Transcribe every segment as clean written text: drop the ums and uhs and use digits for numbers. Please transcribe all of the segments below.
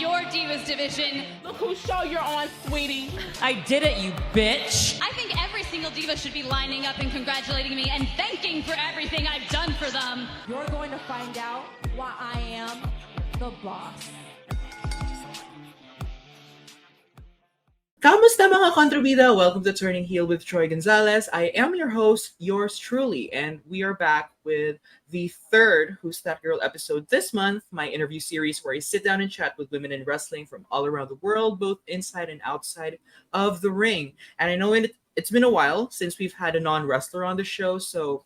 your Divas division. Look whose show you're on, sweetie. I did it, you bitch. I think every single diva should be lining up and congratulating me and thanking for everything I've done for them. You're going to find out why I am the boss. Kamusta mga kontrabida? Welcome to Turning Heel with Troy Gonzalez. I am your host, yours truly, and we are back with the third Who's That Girl episode this month, my interview series where I sit down and chat with women in wrestling from all around the world, both inside and outside of the ring. And I know it's been a while since we've had a non-wrestler on the show, so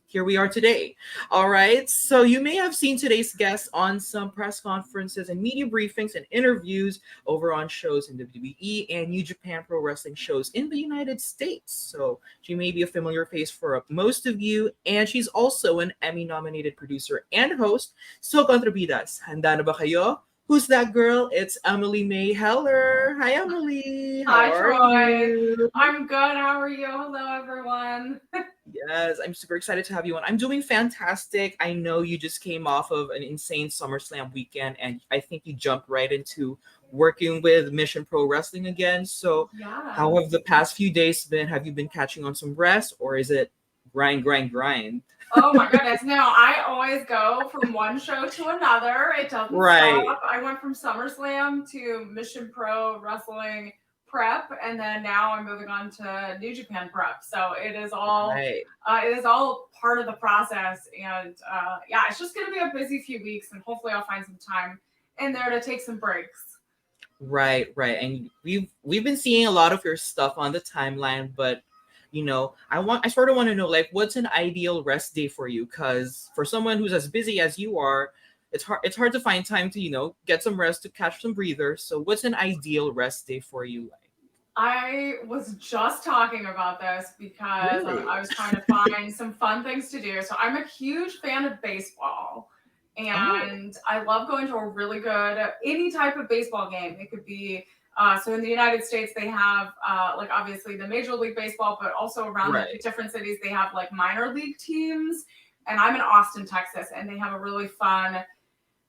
here we are today. All right. So you may have seen today's guest on some press conferences and media briefings and interviews over on shows in WWE and New Japan Pro Wrestling shows in the United States. So she may be a familiar face for most of you. And she's also an Emmy-nominated producer and host. So, Contrabidas, handa na ba kayo? Who's that girl? It's Emily Mae Heller. Hi, Emily. Hi, Troy. I'm good. How are you? Hello, everyone. Yes, I'm super excited to have you on. I'm doing fantastic. I know you just came off of an insane SummerSlam weekend, and I think you jumped right into working with Mission Pro Wrestling again. So, how have the past few days been? Have you been catching on some rest, or is it grind? Oh my goodness. No, I always go from one show to another. It doesn't stop. I went from SummerSlam to Mission Pro Wrestling prep, and then now I'm moving on to New Japan prep. So it is all part of the process. And it's just going to be a busy few weeks, and hopefully I'll find some time in there to take some breaks. Right. And we've been seeing a lot of your stuff on the timeline, but you know, I sort of want to know, like, what's an ideal rest day for you? Because for someone who's as busy as you are, it's hard to find time to, you know, get some rest, to catch some breathers. So what's an ideal rest day for you like? I was just talking about this because I was trying to find some fun things to do. So I'm a huge fan of baseball, and I love going to a really good, any type of baseball game. It could be so in the United States, they have like obviously the Major League Baseball, but also around the different cities, they have like minor league teams. And I'm in Austin, Texas, and they have a really fun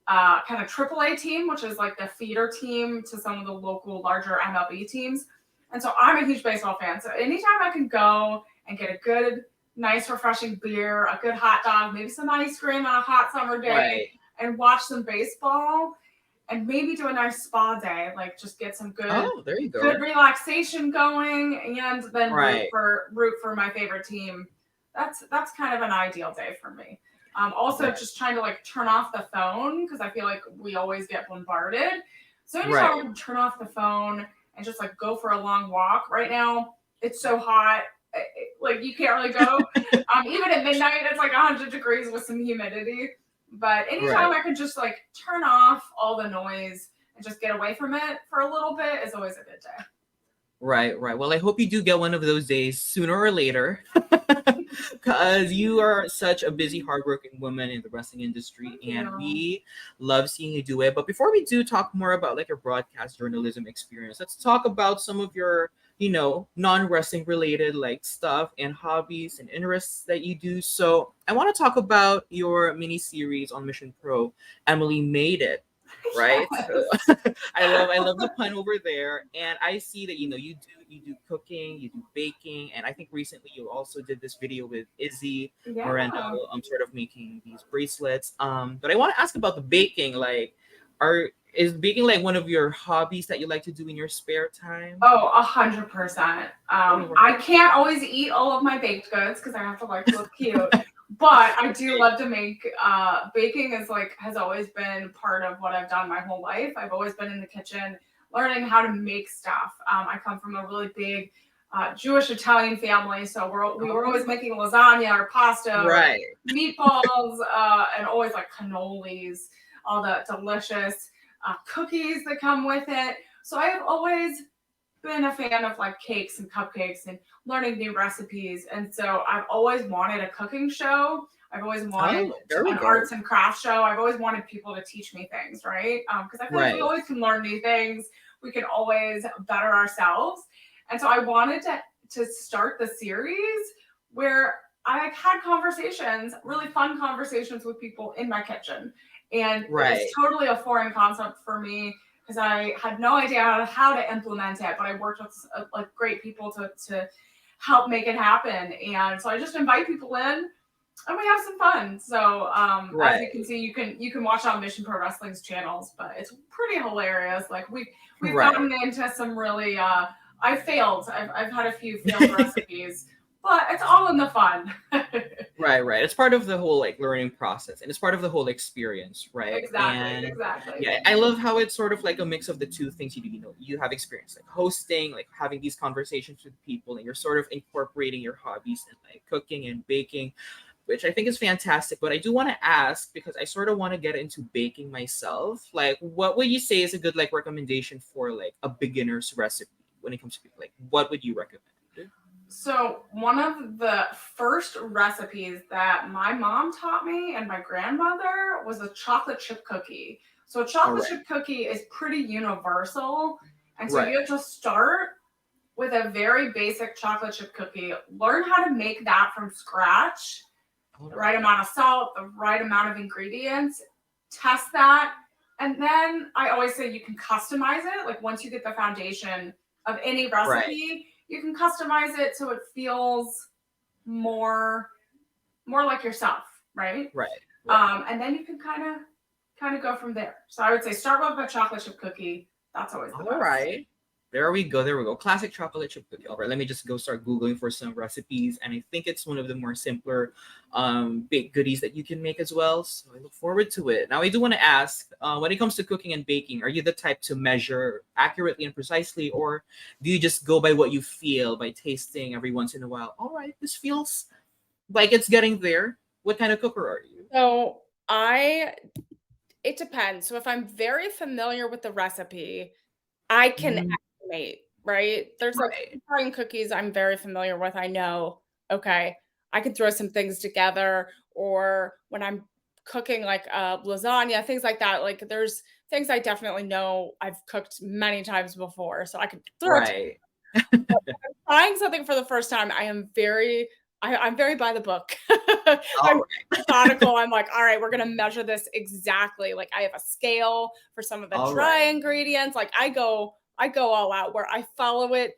kind of AAA team, which is like the feeder team to some of the local larger MLB teams. And so I'm a huge baseball fan. So anytime I can go and get a good, nice, refreshing beer, a good hot dog, maybe some ice cream on a hot summer day, and watch some baseball. And maybe do a nice spa day, like just get some good, good relaxation going, and then root for my favorite team. That's kind of an ideal day for me. Also, just trying to like turn off the phone because I feel like we always get bombarded. So anytime I can turn off the phone and just like go for a long walk. Right now, it's so hot, like you can't really go. Even at midnight, it's like 100 degrees with some humidity. But anytime I can just like turn off all the noise and just get away from it for a little bit is always a good day. Right. Well, I hope you do get one of those days sooner or later, because you are such a busy, hardworking woman in the wrestling industry, and we love seeing you do it. But before we do talk more about like your broadcast journalism experience, let's talk about some of your, you know, non-wrestling related like stuff and hobbies and interests that you do. So I want to talk about your mini series on Mission Pro, Emily Made It. Right. Yes. So, I love the pun over there. And I see that, you know, you do cooking, you do baking, and I think recently you also did this video with Izzy Moreno, sort of making these bracelets. But I want to ask about the baking. Like, is baking like one of your hobbies that you like to do in your spare time? Oh, 100%. I can't always eat all of my baked goods because I have to like look cute. But I do love to make, baking has always been part of what I've done my whole life. I've always been in the kitchen learning how to make stuff. I come from a really big Jewish Italian family. So we were always making lasagna or pasta, or meatballs, and always like cannolis, all the delicious cookies that come with it. So I have always been a fan of like cakes and cupcakes and learning new recipes. And so I've always wanted a cooking show. I've always wanted an arts and crafts show. I've always wanted people to teach me things, right? Because I feel like we always can learn new things. We can always better ourselves. And so I wanted to start the series where I had conversations, really fun conversations with people in my kitchen. And it was Right. totally a foreign concept for me because I had no idea how to implement it, but I worked with like great people to help make it happen. And so I just invite people in and we have some fun. So as you Right. can see, you can watch on Mission Pro Wrestling's channels, but it's pretty hilarious. Like we've Right. gotten into some really I failed. I've had a few failed recipes, but it's all in the fun. Right, right. It's part of the whole like learning process and it's part of the whole experience, right? Exactly, And exactly. yeah, I love how it's sort of like a mix of the two things you do. You know, you have experience like hosting, like having these conversations with people, and you're sort of incorporating your hobbies and like cooking and baking, which I think is fantastic. But I do want to ask because I sort of want to get into baking myself. Like, what would you say is a good like recommendation for like a beginner's recipe when it comes to like what would you recommend? So one of the first recipes that my mom taught me and my grandmother was a chocolate chip cookie. So a All chocolate right, chip cookie is pretty universal. And so right, you have to start with a very basic chocolate chip cookie. Learn how to make that from scratch, all the right right, amount of salt, the right amount of ingredients. Test that. And then I always say you can customize it. Like once you get the foundation of any right, recipe, you can customize it so it feels more like yourself, right? right, right. And then you can kind of go from there. So I would say start with a chocolate chip cookie. That's always the All best. right. There we go. There we go. Classic chocolate chip cookie. All right. Let me just go start Googling for some recipes. And I think it's one of the more simpler baked goodies that you can make as well. So I look forward to it. Now, I do want to ask when it comes to cooking and baking, are you the type to measure accurately and precisely, or do you just go by what you feel by tasting every once in a while? All right. This feels like it's getting there. What kind of cooker are you? So I it depends. So if I'm very familiar with the recipe, I can Mm, estimate, right? There's like right. Italian cookies I'm very familiar with. I know, okay, I can throw some things together, or when I'm cooking like lasagna, things like that. Like there's things I definitely know I've cooked many times before, so I can throw it. Right. Trying something for the first time, I'm very by the book. All I'm right. methodical. I'm like, all right, we're gonna measure this exactly. Like I have a scale for some of the All dry right. ingredients. Like I go all out where I follow it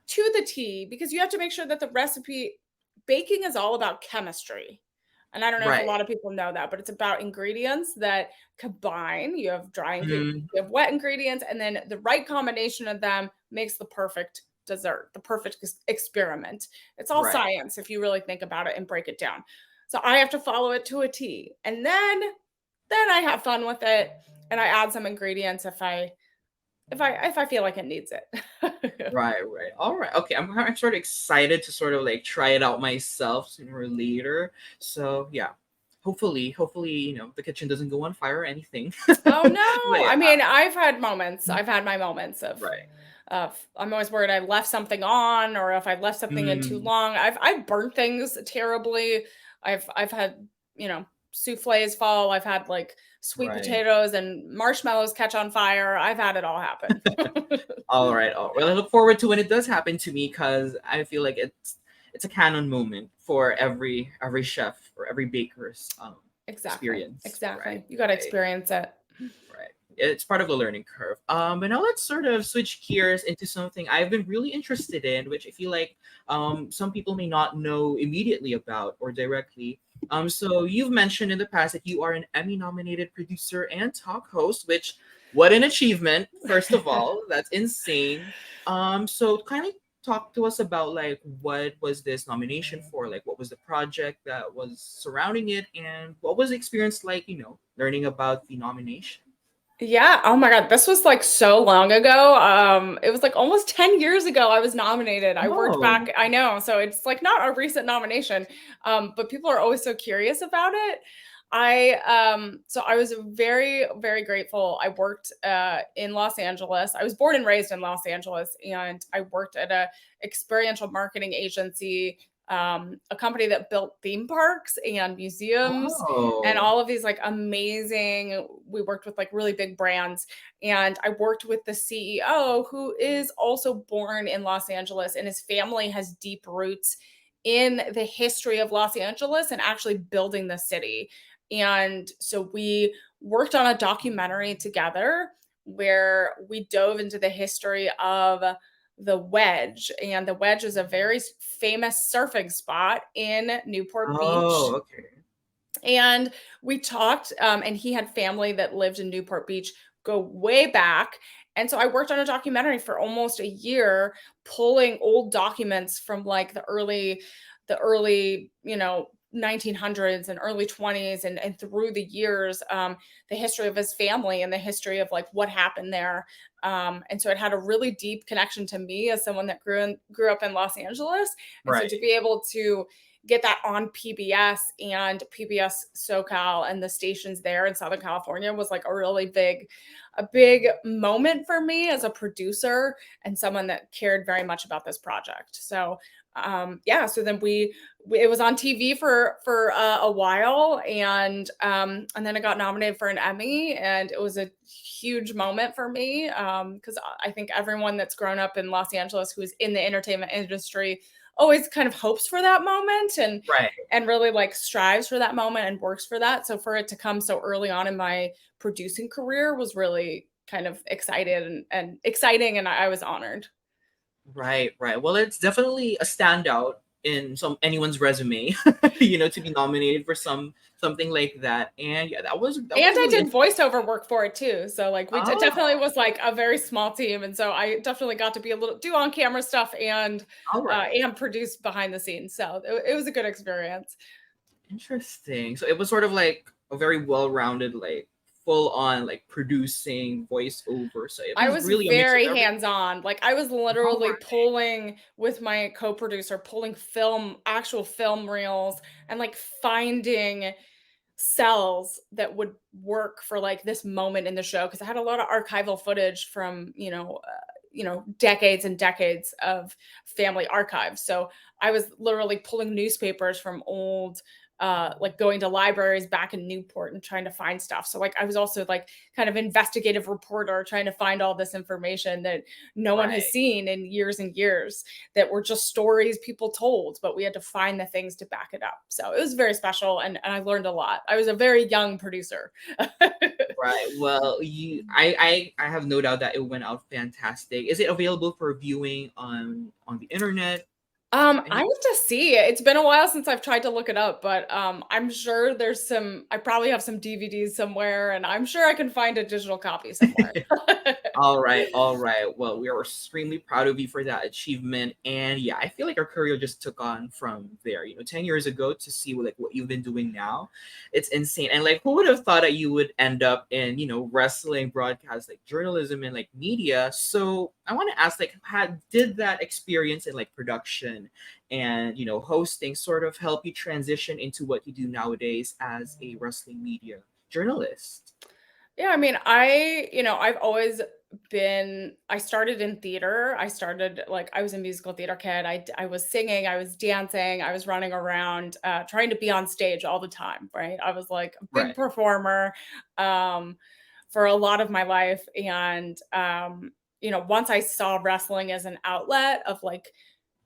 to the T because you have to make sure that the recipe baking is all about chemistry. And I don't know if a Right. lot of people know that, but it's about ingredients that combine. You have dry ingredients, Mm, you have wet ingredients, and then the right combination of them makes the perfect dessert, the perfect experiment. It's all right. science if you really think about it and break it down. So I have to follow it to a T. And then I have fun with it and I add some ingredients if I feel like it needs it. Right, right. All right. Okay. I'm sort of excited to sort of like try it out myself sooner or later. So yeah. Hopefully, the kitchen doesn't go on fire or anything. Oh But no. yeah, I mean, I've had moments. I've had my moments right. of I'm always worried I left something on or if I left something in too Mm, long. I've burnt things terribly. I've had, souffles fall. I've had like sweet right. potatoes and marshmallows catch on fire. I've had it all happen. All right. All right. Well, I look forward to when it does happen to me because I feel like it's a canon moment for every chef or every baker's Exactly. experience. Right. Exactly. You got to Right. experience it. Right. It's part of the learning curve. But now let's sort of switch gears into something I've been really interested in, which I feel like some people may not know immediately about or directly. So you've mentioned in the past that you are an Emmy-nominated producer and talk host, which what an achievement! First of all, that's insane. So kind of talk to us about like what was this nomination for? Like what was the project that was surrounding it, and what was the experience like? Learning about the nomination. Yeah. Oh my God. This was like so long ago. It was like almost 10 years ago I was nominated. I worked Oh, back, I know. So it's like not a recent nomination. But people are always so curious about it. So I was very, very grateful. I worked in Los Angeles. I was born and raised in Los Angeles, and I worked at a experiential marketing agency, a company that built theme parks and museums and oh, all of these like amazing, we worked with like really big brands, and I worked with the CEO who is also born in Los Angeles, and his family has deep roots in the history of Los Angeles and actually building the city. And so we worked on a documentary together where we dove into the history of the Wedge. And the Wedge is a very famous surfing spot in Newport Beach. Oh, okay. And we talked, and he had family that lived in Newport Beach, go way back. And so I worked on a documentary for almost a year, pulling old documents from like the early, 1900s and early 20s and through the years, the history of his family and the history of like what happened there. And so it had a really deep connection to me as someone that grew up in Los Angeles. And so Right. to be able to get that on PBS and PBS SoCal and the stations there in Southern California was like a big moment for me as a producer and someone that cared very much about this project. So so then it was on TV for a while, and then it got nominated for an Emmy, and it was a huge moment for me, because I think everyone that's grown up in Los Angeles who's in the entertainment industry always kind of hopes for that moment Right. and really like strives for that moment and works for that. So for it to come so early on in my producing career was really kind of excited and exciting, and I was honored. Right, right. Well, it's definitely a standout in anyone's resume, to be nominated for something like that. And yeah, that And was I really did voiceover work for it too. So like it definitely oh, was like a very small team. And so I definitely got to be a little do on camera stuff all right. and produce behind the scenes. So it was a good experience. Interesting. So it was sort of like a very well-rounded, like full on like producing voiceover. So it I was was really a mix of very everything. hands-on. Like I was All literally right. pulling with my co-producer, pulling actual film reels and like finding cells that would work for like this moment in the show because I had a lot of archival footage from decades and decades of family archives. So I was literally pulling newspapers from old like going to libraries back in Newport and trying to find stuff. So like I was also like kind of investigative reporter trying to find all this information that no one has Right. seen in years and years that were just stories people told, but we had to find the things to back it up. So it was very special and I learned a lot. I was a very young producer. Right. Well, I have no doubt that it went out fantastic. Is it available for viewing on the internet? I Any have to see. It's been a while since I've tried to look it up, but I'm sure I probably have some DVDs somewhere, and I'm sure I can find a digital copy somewhere. All right, all right. Well, we are extremely proud of you for that achievement. And yeah, I feel like our career just took on from there. 10 years ago to see what you've been doing now. It's insane. And like who would have thought that you would end up in, wrestling, broadcast, like journalism and like media. So I want to ask, like, did that experience in like production and hosting sort of help you transition into what you do nowadays as a wrestling media journalist? Yeah, I mean, I've always I started in theater. I was a musical theater kid. I was singing, I was dancing, I was running around, trying to be on stage all the time, right? I was like a big Right. performer um, for a lot of my life. And, once I saw wrestling as an outlet of like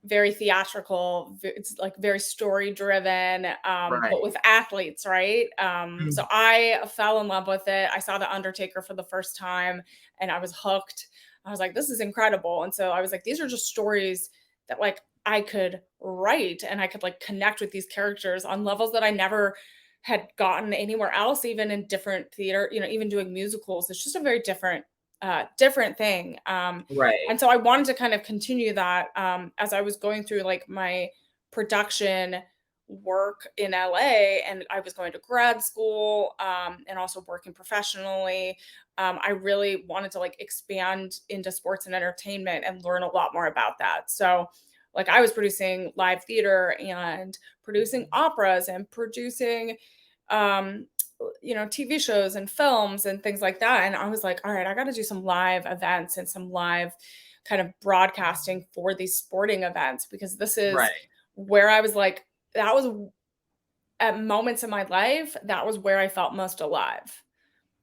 very theatrical. It's like very story driven, but Right. with athletes, right? So Mhm. I fell in love with it. I saw The Undertaker for the first time and I was hooked. I was like, this is incredible. And so I was like, these are just stories that like I could write and I could like connect with these characters on levels that I never had gotten anywhere else, even in different theater, even doing musicals. It's just a very different thing. Right. And so I wanted to kind of continue that as I was going through like my production work in LA and I was going to grad school and also working professionally. I really wanted to like expand into sports and entertainment and learn a lot more about that. So like I was producing live theater and producing operas and producing um TV shows and films and things like that. And I was like, all right, I got to do some live events and some live kind of broadcasting for these sporting events because this is Right. where I was like, that was at moments in my life, that was where I felt most alive.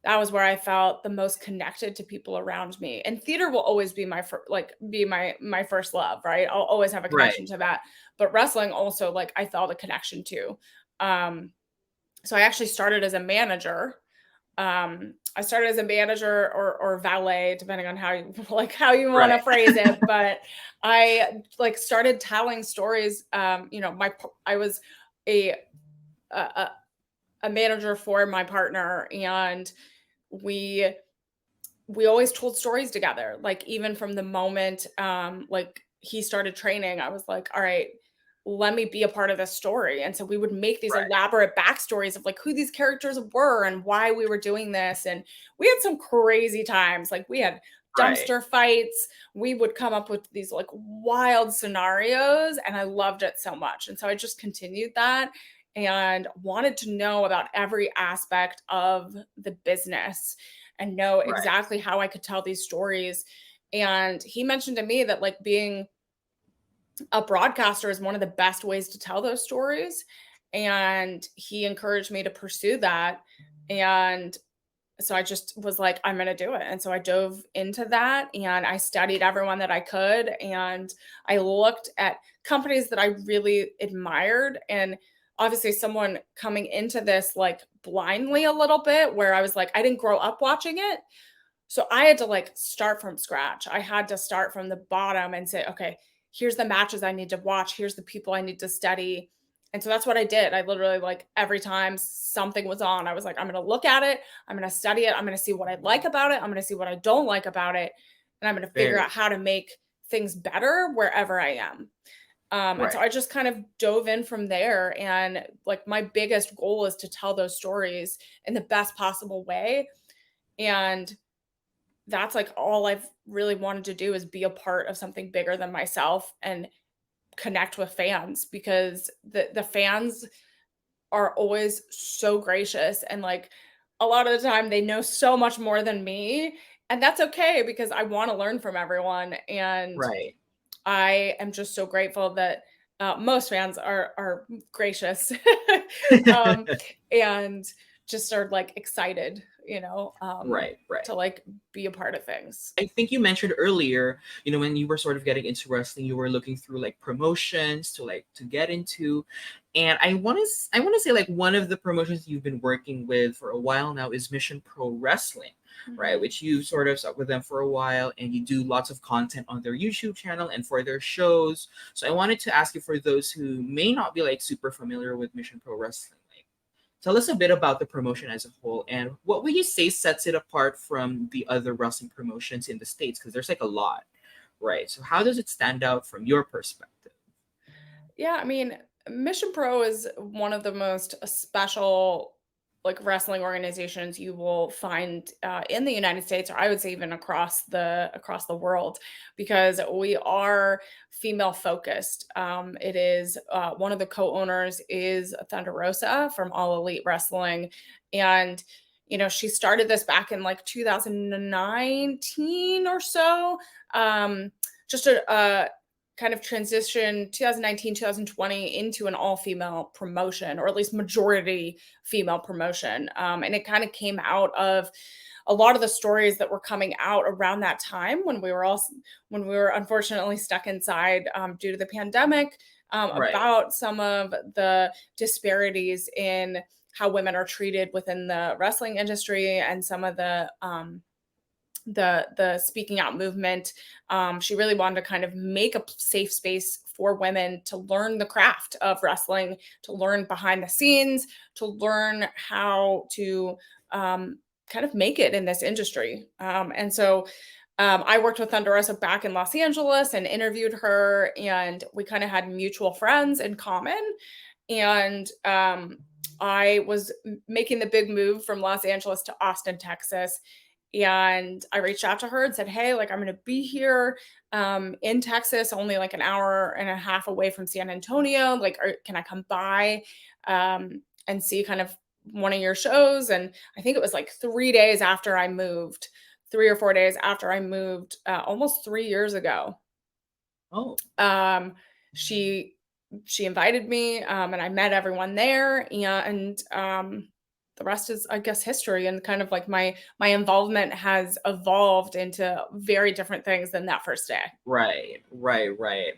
That was where I felt the most connected to people around me. And theater will always be my first love, right? I'll always have a Right. connection to that. But wrestling also like I felt a connection to. So I actually started as a manager I started as a manager or valet, depending on how you how you want to phrase it. But I like started telling stories. I was a, a a manager for my partner, and we we always told stories together. Like even from the moment like he started training, I was like, all right, let me be a part of this story. And so we would make these Right. elaborate backstories of like who these characters were and why we were doing this. And we had some crazy times. Like we had Right. dumpster fights. We would come up with these like wild scenarios, and I loved it so much. And so I just continued that and wanted to know about every aspect of the business and know Right. exactly how I could tell these stories. And he mentioned to me that like being a broadcaster is one of the best ways to tell those stories. And he encouraged me to pursue that. And so I just was like, I'm going to do it. And so I dove into that and I studied everyone that I could. And I looked at companies that I really admired. And obviously, someone coming into this like blindly a little bit, where I was like, I didn't grow up watching it. So I had to like start from scratch. I had to start from the bottom and say, okay, here's the matches I need to watch. Here's the people I need to study. And so that's what I did. I literally like every time something was on, I was like, I'm going to look at it. I'm going to study it. I'm going to see what I like about it. I'm going to see what I don't like about it. And I'm going to figure Very out how to make things better wherever I am. And so right. I just kind of dove in from there. And like my biggest goal is to tell those stories in the best possible way. And that's like all I've really wanted to do is be a part of something bigger than myself and connect with fans, because the fans are always so gracious, and like a lot of the time they know so much more than me, and that's okay because I want to learn from everyone. And Right. I am just so grateful that most fans are gracious um, and just are like excited, Right. Right. to like be a part of things. I think you mentioned earlier, when you were sort of getting into wrestling, you were looking through like promotions to get into. And I want to say like one of the promotions you've been working with for a while now is Mission Pro Wrestling, right? Which you sort of stuck with them for a while and you do lots of content on their YouTube channel and for their shows. So I wanted to ask you, for those who may not be like super familiar with Mission Pro Wrestling, tell us a bit about the promotion as a whole, and what would you say sets it apart from the other wrestling promotions in the States? Because there's like a lot, right? So how does it stand out from your perspective? Yeah, I mean, Mission Pro is one of the most special like wrestling organizations you will find in the United States, or I would say even across the world, because we are female focused. It is one of the co-owners is Thunder Rosa from All Elite Wrestling, and she started this back in like 2019 or so. Just a kind of transition 2019 2020 into an all-female promotion, or at least majority female promotion, and it kind of came out of a lot of the stories that were coming out around that time when we were unfortunately stuck inside due to the pandemic, Right. about some of the disparities in how women are treated within the wrestling industry, and some of the speaking out movement. She really wanted to kind of make a safe space for women to learn the craft of wrestling, to learn behind the scenes, to learn how to kind of make it in this industry. And so I worked with Thunder Rosa back in Los Angeles and interviewed her, and we kind of had mutual friends in common. And I was making the big move from Los Angeles to Austin, Texas. And I reached out to her and said, hey, like I'm going to be here in Texas, only like an hour and a half away from San Antonio. Like, can I come by and see kind of one of your shows? And I think it was like 3 days after I moved, 3 or 4 days after I moved, almost 3 years ago. Oh, She invited me, and I met everyone there, and the rest is, I guess, history. And kind of like my involvement has evolved into very different things than that first day. right.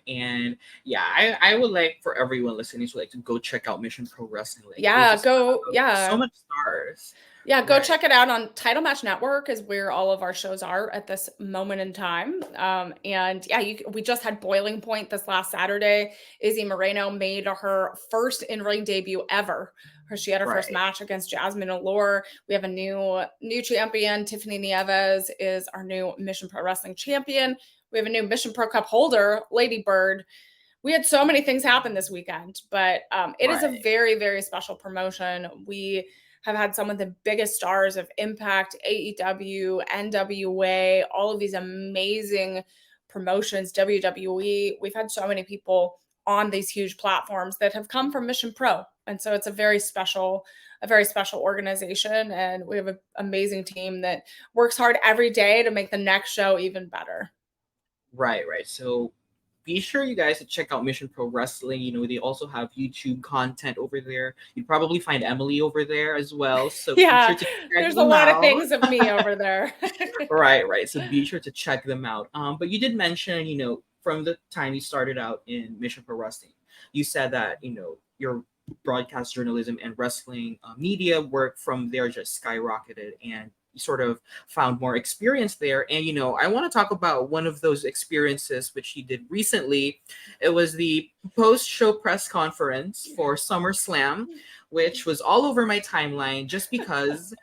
And yeah, I would like for everyone listening to like to go check out Mission Pro Wrestling. Like, they Yeah, just go. have so Yeah. much stars. Yeah, go Right. check it out on Title Match Network is where all of our shows are at this moment in time. And yeah, we just had Boiling Point this last Saturday. Izzy Moreno made her first in-ring debut ever. She had her first Right. match against Jasmine Allure. We have a new champion. Tiffany Nieves is our new Mission Pro Wrestling champion. We have a new Mission Pro Cup holder, Lady Bird. We had so many things happen this weekend, but it is a Right. very, very special promotion. We have had some of the biggest stars of Impact, AEW, NWA, all of these amazing promotions, WWE. We've had so many people on these huge platforms that have come from Mission Pro. And so it's a very special organization. And we have an amazing team that works hard every day to make the next show even better. Right. So be sure you guys to check out Mission Pro Wrestling. They also have YouTube content over there. You'd probably find Emily over there as well. So be sure to check there's a them lot of out. things of me over there. Right. So be sure to check them out. But you did mention, from the time you started out in Mission Pro Wrestling, you said that, your broadcast journalism and wrestling media work from there just skyrocketed, and you sort of found more experience there. And, I want to talk about one of those experiences which you did recently. It was the post-show press conference for SummerSlam, which was all over my timeline just because,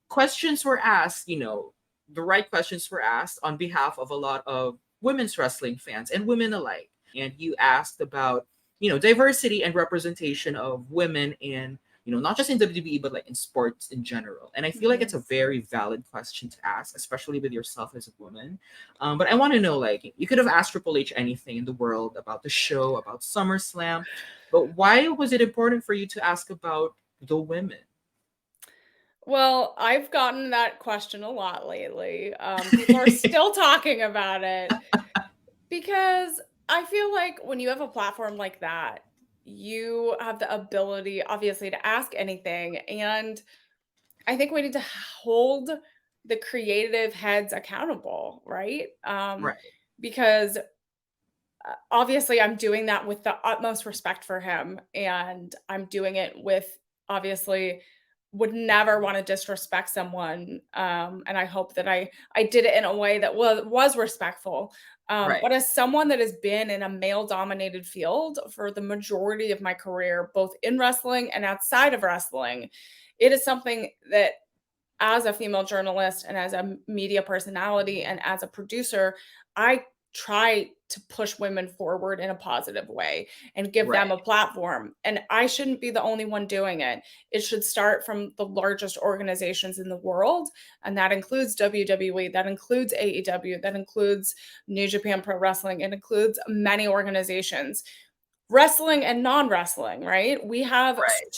questions were asked, the right questions were asked on behalf of a lot of women's wrestling fans and women alike. And you asked about, diversity and representation of women in, not just in WWE, but like in sports in general. And I feel like it's a very valid question to ask, especially with yourself as a woman. But I want to know, like, you could have asked Triple H anything in the world about the show, about SummerSlam, but why was it important for you to ask about the women? Well, I've gotten that question a lot lately. People are still talking about it because I feel like when you have a platform like that, you have the ability, obviously, to ask anything. And I think we need to hold the creative heads accountable, right? Right. Because obviously, I'm doing that with the utmost respect for him. And I'm doing it with, obviously, would never want to disrespect someone. And I hope that I did it in a way that was respectful. Right. But as someone that has been in a male dominated field for the majority of my career, both in wrestling and outside of wrestling, it is something that as a female journalist and as a media personality and as a producer, I try to push women forward in a positive way and give them a Right. platform. And I shouldn't be the only one doing it. It should start from the largest organizations in the world. And that includes WWE, that includes AEW, that includes New Japan Pro Wrestling, it includes many organizations, wrestling and non-wrestling, right? We have had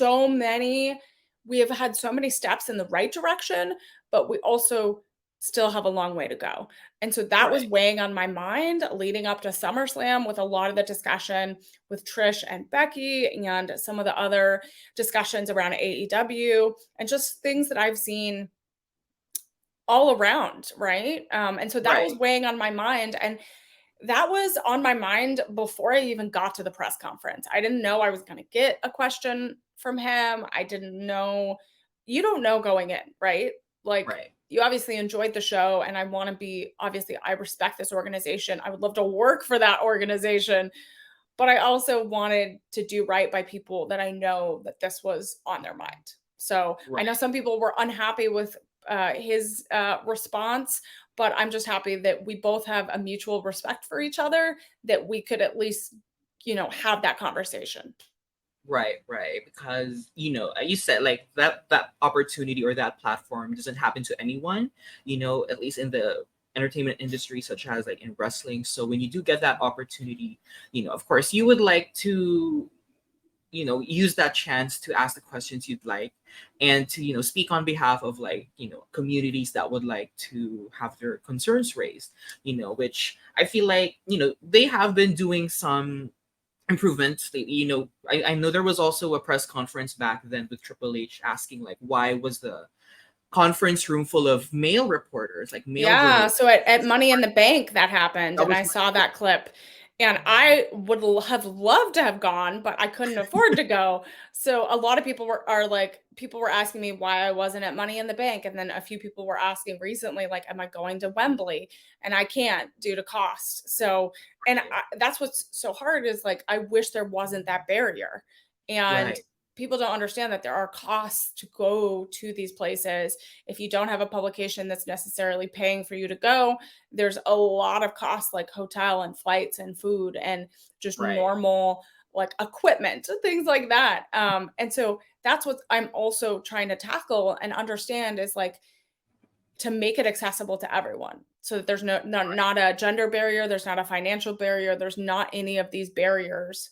so many steps in the right direction, but we also still have a long way to go. And so that was Right. weighing on my mind leading up to SummerSlam with a lot of the discussion with Trish and Becky and some of the other discussions around AEW and just things that I've seen all around, right? And so that was Right. weighing on my mind. And that was on my mind before I even got to the press conference. I didn't know I was going to get a question from him. I didn't know. You don't know going in, right? Like, Right. you obviously enjoyed the show, and I want to be, obviously, I respect this organization. I would love to work for that organization, but I also wanted to do right by people that I know that this was on their mind. So I know Right. some people were unhappy with his response, but I'm just happy that we both have a mutual respect for each other, that we could at least, have that conversation. Right. Because, you said like that opportunity or that platform doesn't happen to anyone, at least in the entertainment industry, such as like in wrestling. So when you do get that opportunity, of course, you would like to, use that chance to ask the questions you'd like, and to, speak on behalf of like, communities that would like to have their concerns raised, which I feel like, they have been doing some improvements. I know there was also a press conference back then with Triple H asking like, why was the conference room full of male reporters, like male Yeah, journalists? so at Money in the Bank that happened, That and was I saw that clip. And I would have loved to have gone, but I couldn't afford to go. So a lot of people people were asking me why I wasn't at Money in the Bank. And then a few people were asking recently, like, am I going to Wembley? And I can't due to cost. So, that's what's so hard is like, I wish there wasn't that barrier. And Right. people don't understand that there are costs to go to these places. If you don't have a publication that's necessarily paying for you to go, there's a lot of costs like hotel and flights and food and just Right. normal like equipment, things like that. And so that's what I'm also trying to tackle and understand is like to make it accessible to everyone so that there's not a gender barrier, there's not a financial barrier, there's not any of these barriers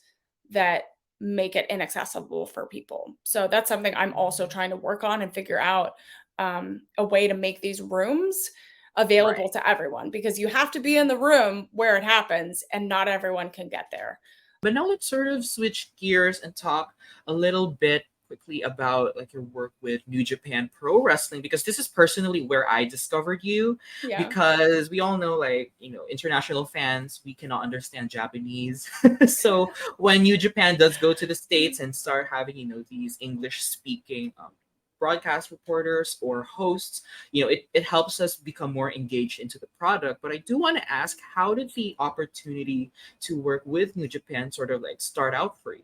that make it inaccessible for people. So that's something I'm also trying to work on and figure out a way to make these rooms available Right. to everyone because you have to be in the room where it happens and not everyone can get there. But now let's sort of switch gears and talk a little bit quickly about like your work with New Japan Pro Wrestling because this is personally where I discovered you Yeah. because we all know like, international fans, we cannot understand Japanese. So when New Japan does go to the States and start having, these English speaking broadcast reporters or hosts, it helps us become more engaged into the product. But I do want to ask, how did the opportunity to work with New Japan sort of like start out for you?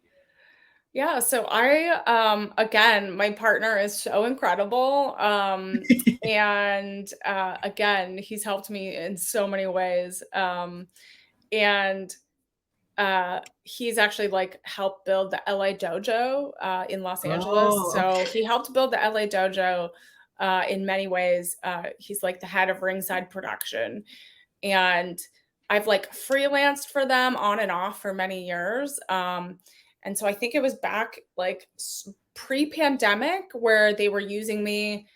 Yeah, so I again, my partner is so incredible. And again, he's helped me in so many ways. And he's actually like helped build the LA dojo in Los Angeles. Oh, So okay. he helped build the LA dojo in many ways. He's like the head of Ringside Production. And I've like freelanced for them on and off for many years. And so I think it was back like pre-pandemic where they were using me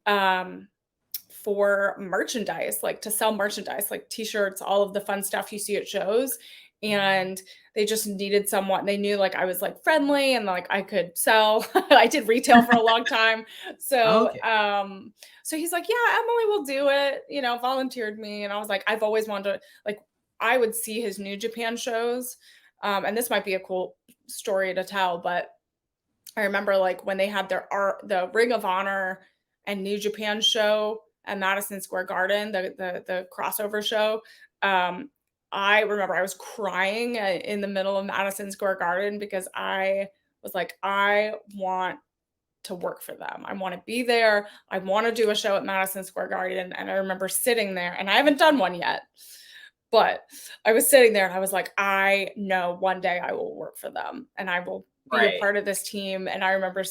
um, for merchandise, like to sell merchandise, like t-shirts, all of the fun stuff you see at shows. And they just needed someone. They knew like I was like friendly and like I could sell. I did retail for a long time. So Okay. so he's like, yeah, Emily will do it, volunteered me. And I was like, I've always wanted to like I would see his New Japan shows. And this might be a cool story to tell, but I remember like when they had the Ring of Honor and New Japan show at Madison Square Garden, the crossover show. Um, I remember I was crying in the middle of Madison Square Garden because I was like, I want to work for them. I want to be there. I want to do a show at Madison Square Garden. And I remember sitting there, and I haven't done one yet, but I was sitting there and I was like, I know one day I will work for them and I will be a Right. part of this team. And I remember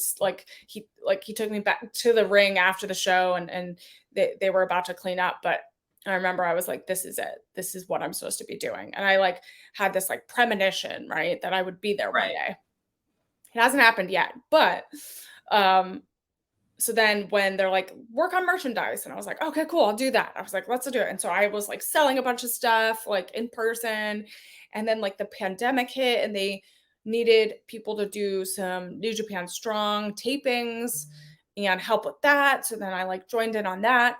he took me back to the ring after the show and they were about to clean up, but I remember I was like, this is it. This is what I'm supposed to be doing. And I like had this like premonition, right, that I would be there one Right. day. It hasn't happened yet, but um so then when they're like, work on merchandise, and I was like, okay, cool, I'll do that. I was like, let's do it. And so I was like selling a bunch of stuff like in person. And then like the pandemic hit and they needed people to do some New Japan Strong tapings and help with that. So then I like joined in on that.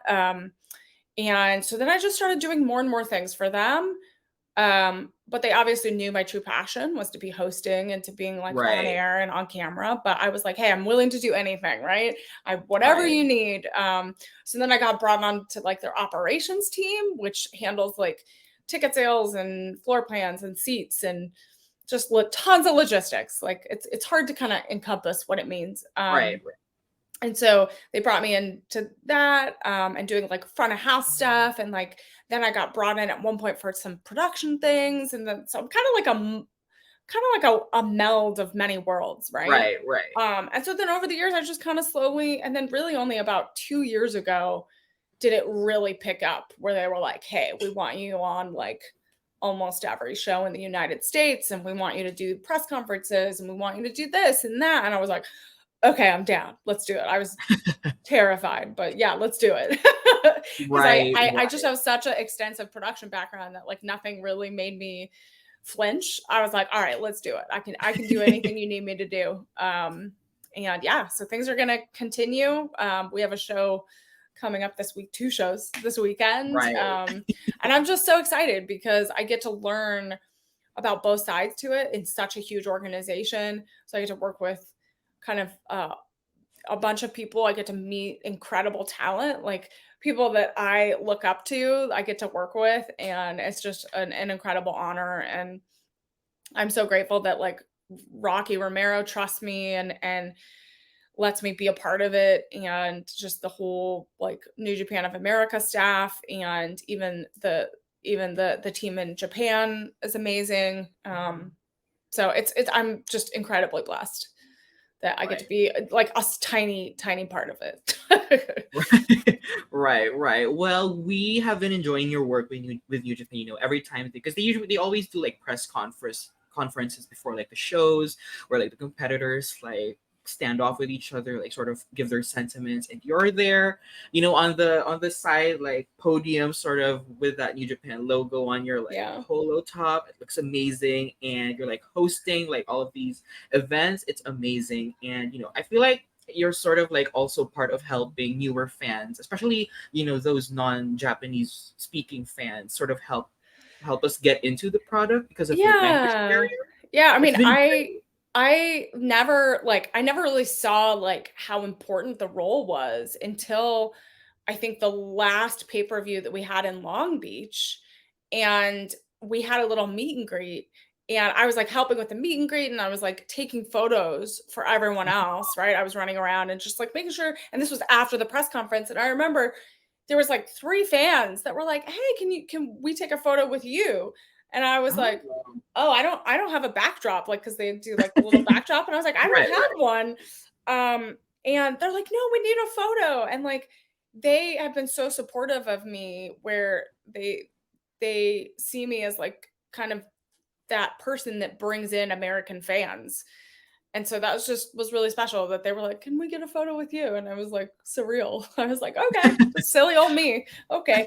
And so then I just started doing more and more things for them. But they obviously knew my true passion was to be hosting and to being like on Right. air and on camera. But I was like, hey, I'm willing to do anything, right? Whatever Right. you need. So then I got brought on to like their operations team, which handles like ticket sales and floor plans and seats and just tons of logistics. Like it's hard to kind of encompass what it means. Right. Right. And so they brought me into that and doing like front of house stuff. And like, then I got brought in at one point for some production things. And then, so I'm kind of like a meld of many worlds. Right. Right. Right. And so then over the years, I just kind of slowly, and then really only about 2 years ago, did it really pick up where they were like, hey, we want you on like almost every show in the United States. And we want you to do press conferences and we want you to do this and that. And I was like, okay, I'm down. Let's do it. I was terrified, but yeah, let's do it. Because Right. I Right. just have such an extensive production background that like nothing really made me flinch. I was like, all right, let's do it. I can do anything you need me to do. And yeah, so things are gonna continue. We have a show coming up this week, 2 shows this weekend. Right. And I'm just so excited because I get to learn about both sides to it in such a huge organization. So I get to work with kind of a bunch of people. I get to meet incredible talent, like people that I look up to, I get to work with. And it's just an incredible honor. And I'm so grateful that like Rocky Romero trusts me and lets me be a part of it, and just the whole like New Japan of America staff, and even the team in Japan is amazing. So it's I'm just incredibly blessed that I get to be like a tiny part of it. Right. Well, we have been enjoying your work with New Japan, every time, because they always do like press conferences before like the shows, where like the competitors like stand off with each other, like sort of give their sentiments, and you're there, on the side like podium, sort of with that New Japan logo on your like polo top. It looks amazing, and you're like hosting like all of these events. It's amazing, and I feel like you're sort of like also part of helping newer fans, especially those non-Japanese speaking fans, sort of help us get into the product because of your language barrier. Yeah, I mean, It's been I never really saw like how important the role was until I think the last pay-per-view that we had in Long Beach, and we had a little meet and greet, and I was like helping with the meet and greet, and I was like taking photos for everyone else, right? I was running around and just like making sure, and this was after the press conference, and I remember there was like 3 fans that were like, "Hey, can we take a photo with you?" And I was like, "Oh, I don't have a backdrop," like, because they do like the little backdrop, and I was like, "I don't have one." And they're like, "No, we need a photo." And like they have been so supportive of me, where they see me as like kind of that person that brings in American fans. And so that was really special that they were like, "Can we get a photo with you?" And I was like, surreal. I was like, "Okay, silly old me. Okay."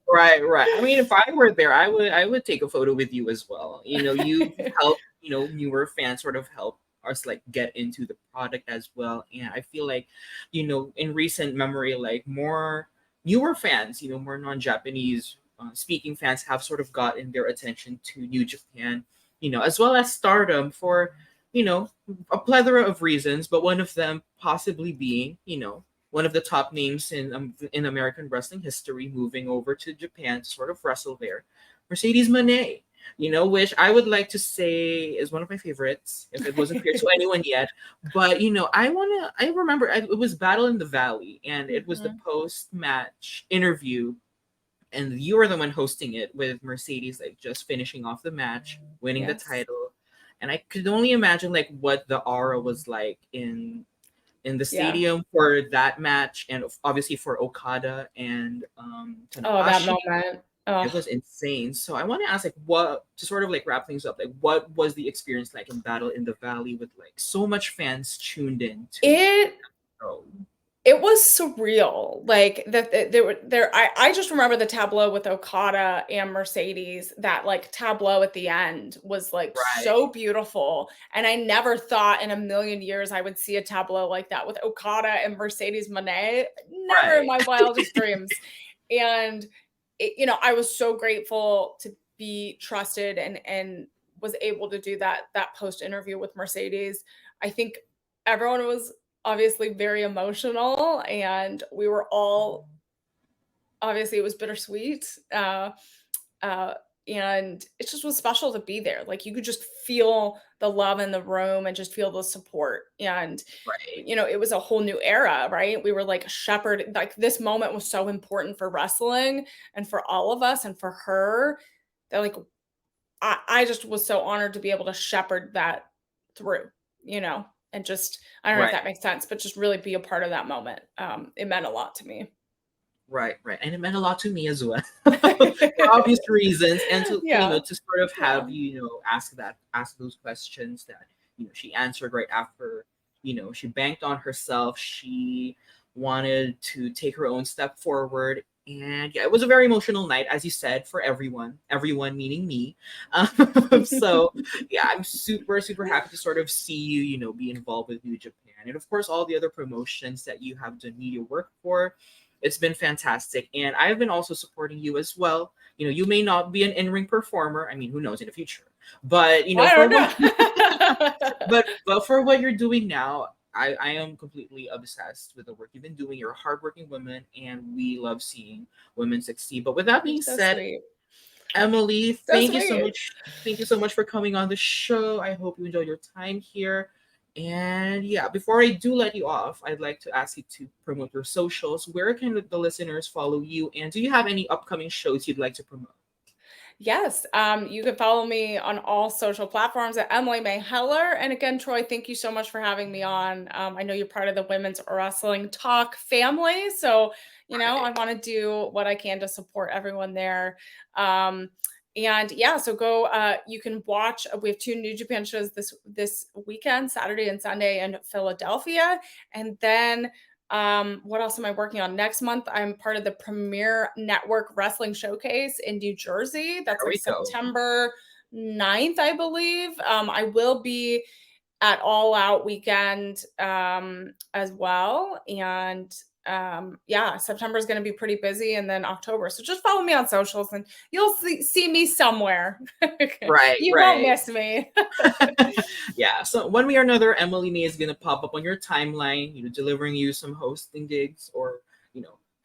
Right. I mean, if I were there, I would take a photo with you as well. You help, newer fans sort of help us like get into the product as well. And I feel like, in recent memory, like more newer fans, more non-Japanese speaking fans have sort of gotten their attention to New Japan, as well as Stardom for, a plethora of reasons, but one of them possibly being, one of the top names in American wrestling history moving over to Japan to sort of wrestle there, Mercedes Moné. Which I would like to say is one of my favorites, if it wasn't clear to anyone yet. But I remember it was Battle in the Valley, and it was the post-match interview, and you were the one hosting it with Mercedes, like just finishing off the match, winning the title. And I could only imagine like what the aura was like in the stadium for that match, and obviously for Okada and Tanahashi. Oh, that moment. It was insane. So I want to ask, like, what, to sort of like wrap things up, like what was the experience like in Battle in the Valley with like so much fans tuned in to It was surreal. Like I just remember the tableau with Okada and Mercedes. That like tableau at the end was like so beautiful. And I never thought in a million years I would see a tableau like that with Okada and Mercedes Moné. Never in my wildest dreams. And I was so grateful to be trusted and was able to do that post interview with Mercedes. I think everyone was obviously very emotional, and we were all, obviously it was bittersweet. And it just was special to be there. Like you could just feel the love in the room and just feel the support. And, it was a whole new era, right? We were like shepherd, like this moment was so important for wrestling and for all of us and for her that like, I just was so honored to be able to shepherd that through, and just, I don't know if that makes sense, but just really be a part of that moment. It meant a lot to me. Right. And it meant a lot to me as well, for obvious reasons. And to, to sort of have, ask those questions that, she answered right after, she banked on herself. She wanted to take her own step forward. And it was a very emotional night, as you said, for everyone meaning me. So I'm super, super happy to sort of see you, be involved with New Japan. And of course, all the other promotions that you have done media work for. It's been fantastic. And I've been also supporting you as well You may not be an in-ring performer. I mean, who knows in the future? But I for don't what know. but for what you're doing now, I am completely obsessed with the work you've been doing. You're a hardworking woman, and we love seeing women succeed. But with that You're being so said, sweet. Emily, So thank you so sweet. much. Thank you so much for coming on the show. I hope you enjoy your time here. And yeah, before I do let you off, I'd like to ask you to promote your socials. Where can the listeners follow you? And do you have any upcoming shows you'd like to promote? Yes, you can follow me on all social platforms at Emily Mae Heller. And again, Troy, thank you so much for having me on. I know you're part of the Women's Wrestling Talk family, so I want to do what I can to support everyone there. And yeah, so go. You can watch. We have 2 New Japan shows this weekend, Saturday and Sunday in Philadelphia, and then what else am I working on next month? I'm part of the Premier Network Wrestling Showcase in New Jersey. That's There like we go. September 9th, I believe. I will be at All Out weekend as well. And yeah, September is going to be pretty busy, and then October. So just follow me on socials and you'll see me somewhere. Right, You won't right. miss me. Yeah. So one way or another, Emily Mae is gonna pop up on your timeline, delivering you some hosting gigs or,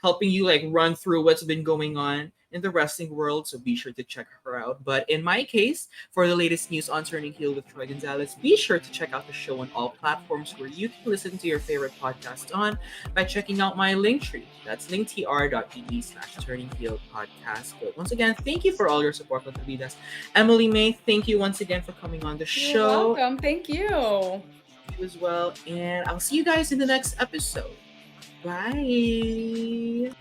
helping you like run through what's been going on in the wrestling world. So be sure to check her out. But in my case, for the latest news on Turning Heel with Troy Gonzalez, be sure to check out the show on all platforms where you can listen to your favorite podcast on by checking out my link tree. That's linktr.ee/Turning Heel podcast. But once again, thank you for all your support with the Vidas. Emily Mae, thank you once again for coming on the You're show. welcome. Thank you. You as well. And I'll see you guys in the next episode. Bye.